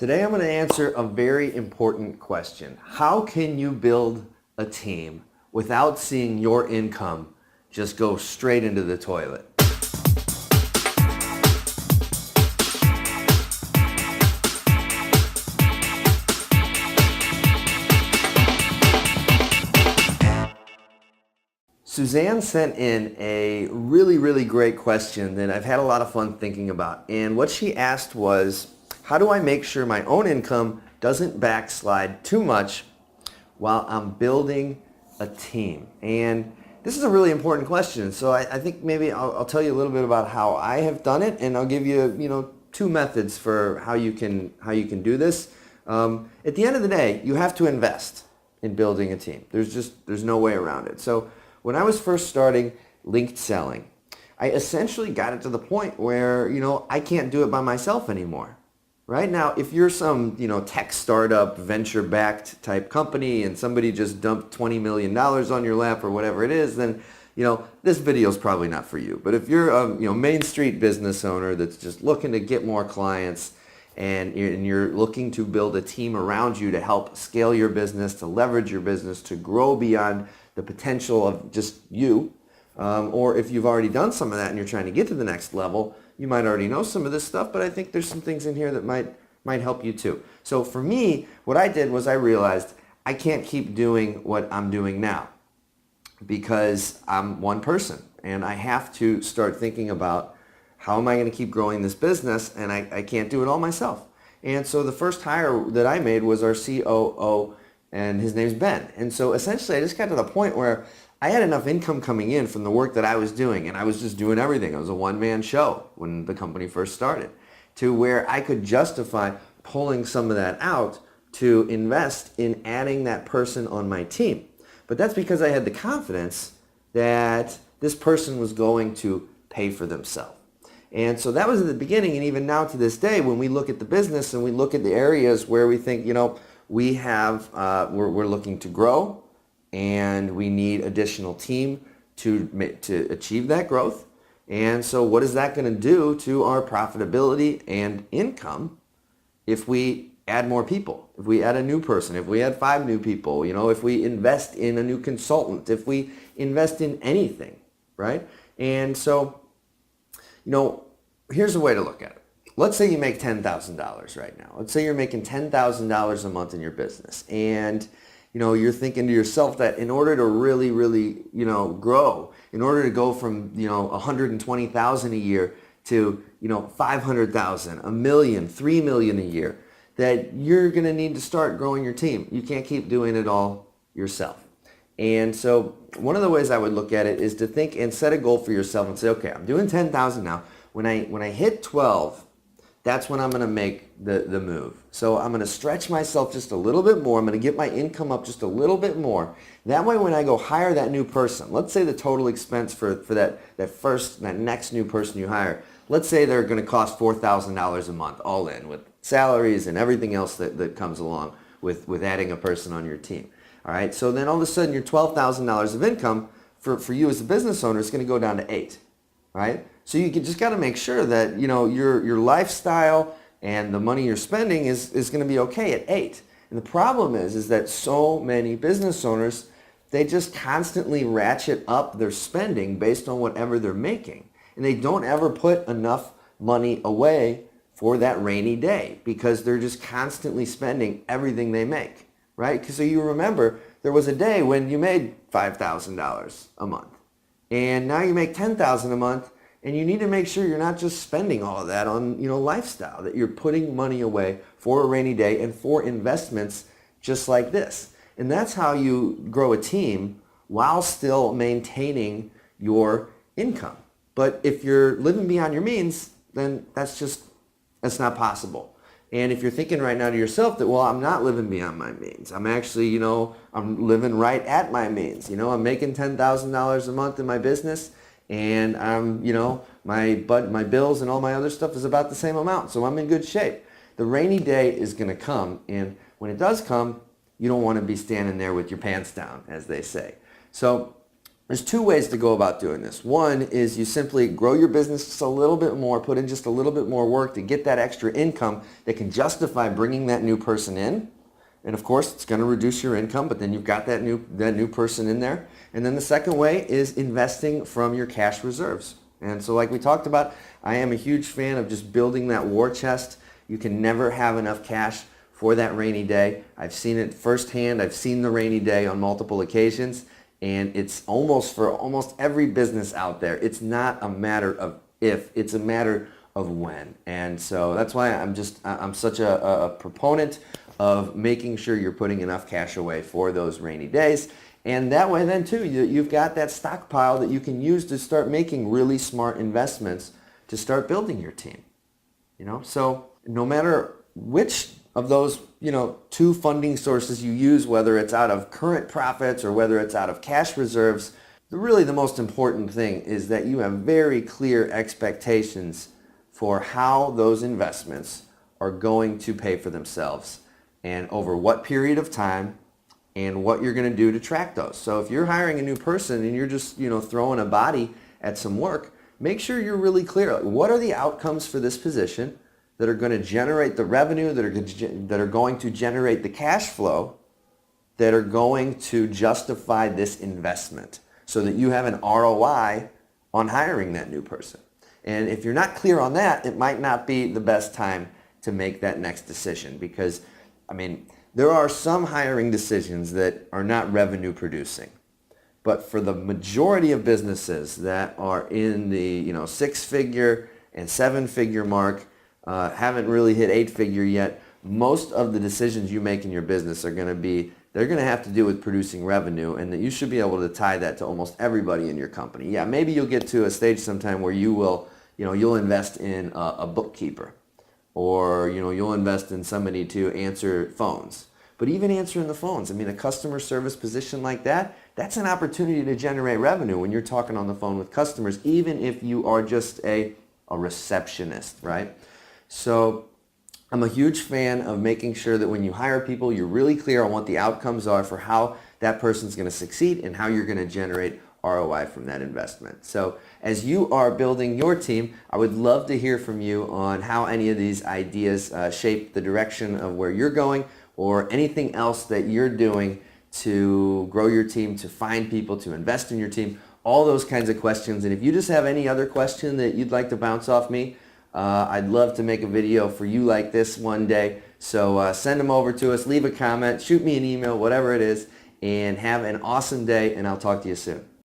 Today I'm going to answer a very important question. How can you build a team without seeing your income just go straight into the toilet? Suzanne sent in a really great question that I've had a lot of fun thinking about. And what she asked was, how do I make sure my own income doesn't backslide too much while I'm building a team? And this is a really important question. So I think maybe I'll tell you a little bit about how I have done it, and I'll give you, two methods for how you can do this. At the end of the day, you have to invest in building a team. There's no way around it. So when I was first starting linked selling, I essentially got it to the point where, I can't do it by myself anymore. Right now, if you're some, tech startup, venture-backed type company and somebody just dumped $20 million on your lap or whatever it is, then, this video is probably not for you. But if you're a, Main Street business owner that's just looking to get more clients and you're looking to build a team around you to help scale your business, to leverage your business, to grow beyond the potential of just you, or if you've already done some of that and you're trying to get to the next level, you might already know some of this stuff, but I think there's some things in here that might help you too. So for me, what I did was I realized I can't keep doing what I'm doing now because I'm one person, and I have to start thinking about how am I going to keep growing this business, and I can't do it all myself. And so the first hire that I made was our COO, and his name's Ben. And so essentially I just got to the point where I had enough income coming in from the work that I was doing, and I was just doing everything. I was a one-man show when the company first started, to where I could justify pulling some of that out to invest in adding that person on my team. But that's because I had the confidence that this person was going to pay for themselves. And so that was at the beginning, and even now to this day, when we look at the business and we look at the areas where we think, we're looking to grow, and we need additional team to achieve that growth. And so what is that going to do to our profitability and income if we add more people, if we add a new person, if we add 5 new people, if we invest in a new consultant, if we invest in anything, right? And so, here's a way to look at it. Let's say you make $10,000 right now. Let's say you're making $10,000 a month in your business, and you're thinking to yourself that in order to really, grow, in order to go from, 120,000 a year to, 500,000, a million, 3 million a year, that you're going to need to start growing your team. You can't keep doing it all yourself. And so one of the ways I would look at it is to think and set a goal for yourself and say, okay, I'm doing 10,000 now. When I hit 12, that's when I'm going to make the move. So I'm going to stretch myself just a little bit more. I'm going to get my income up just a little bit more. That way when I go hire that new person, let's say the total expense for that next new person you hire, let's say they're going to cost $4,000 a month all in with salaries and everything else that comes along with adding a person on your team. All right, so then all of a sudden your $12,000 of income for you as a business owner is going to go down to 8, right? So you just got to make sure that your lifestyle and the money you're spending is going to be okay at 8. And the problem is that so many business owners, they just constantly ratchet up their spending based on whatever they're making, and they don't ever put enough money away for that rainy day because they're just constantly spending everything they make, right? So you remember there was a day when you made $5,000 a month, and now you make $10,000 a month. And you need to make sure you're not just spending all of that on, lifestyle, that you're putting money away for a rainy day and for investments just like this. And that's how you grow a team while still maintaining your income. But if you're living beyond your means, then that's not possible. And if you're thinking right now to yourself that, well, I'm not living beyond my means. I'm actually, I'm living right at my means. I'm making $10,000 a month in my business. And I'm, my bills and all my other stuff is about the same amount, so I'm in good shape. The rainy day is going to come, and when it does come, you don't want to be standing there with your pants down, as they say. So There's two ways to go about doing this. One is you simply grow your business just a little bit more, put in just a little bit more work to get that extra income that can justify bringing that new person in. And of course, it's going to reduce your income, but then you've got that new person in there. And then the second way is investing from your cash reserves. And so like we talked about, I am a huge fan of just building that war chest. You can never have enough cash for that rainy day. I've seen it firsthand. I've seen the rainy day on multiple occasions. And it's almost for almost every business out there. It's not a matter of if, it's a matter of when. And so that's why I'm such a proponent of making sure you're putting enough cash away for those rainy days. And that way then too, you've got that stockpile that you can use to start making really smart investments to start building your team. So no matter which of those, two funding sources you use, whether it's out of current profits or whether it's out of cash reserves, really the most important thing is that you have very clear expectations for how those investments are going to pay for themselves and over what period of time and what you're going to do to track those. So if you're hiring a new person and you're just, throwing a body at some work, make sure you're really clear. Like, what are the outcomes for this position that are going to generate the revenue, that are going to generate the cash flow, that are going to justify this investment so that you have an ROI on hiring that new person. And if you're not clear on that, it might not be the best time to make that next decision because, there are some hiring decisions that are not revenue producing. But for the majority of businesses that are in the six-figure and seven-figure mark, haven't really hit eight-figure yet, most of the decisions you make in your business are going to have to do with producing revenue, and that you should be able to tie that to almost everybody in your company. Yeah, maybe you'll get to a stage sometime where you'll invest in a bookkeeper, or you'll invest in somebody to answer phones. But even answering the phones, a customer service position like that, that's an opportunity to generate revenue when you're talking on the phone with customers, even if you are just a receptionist, right? So I'm a huge fan of making sure that when you hire people, you're really clear on what the outcomes are for how that person's going to succeed and how you're going to generate ROI from that investment. So as you are building your team, I would love to hear from you on how any of these ideas shape the direction of where you're going, or anything else that you're doing to grow your team, to find people, to invest in your team, all those kinds of questions. And if you just have any other question that you'd like to bounce off me, I'd love to make a video for you like this one day. So send them over to us, leave a comment, shoot me an email, whatever it is, and have an awesome day, and I'll talk to you soon.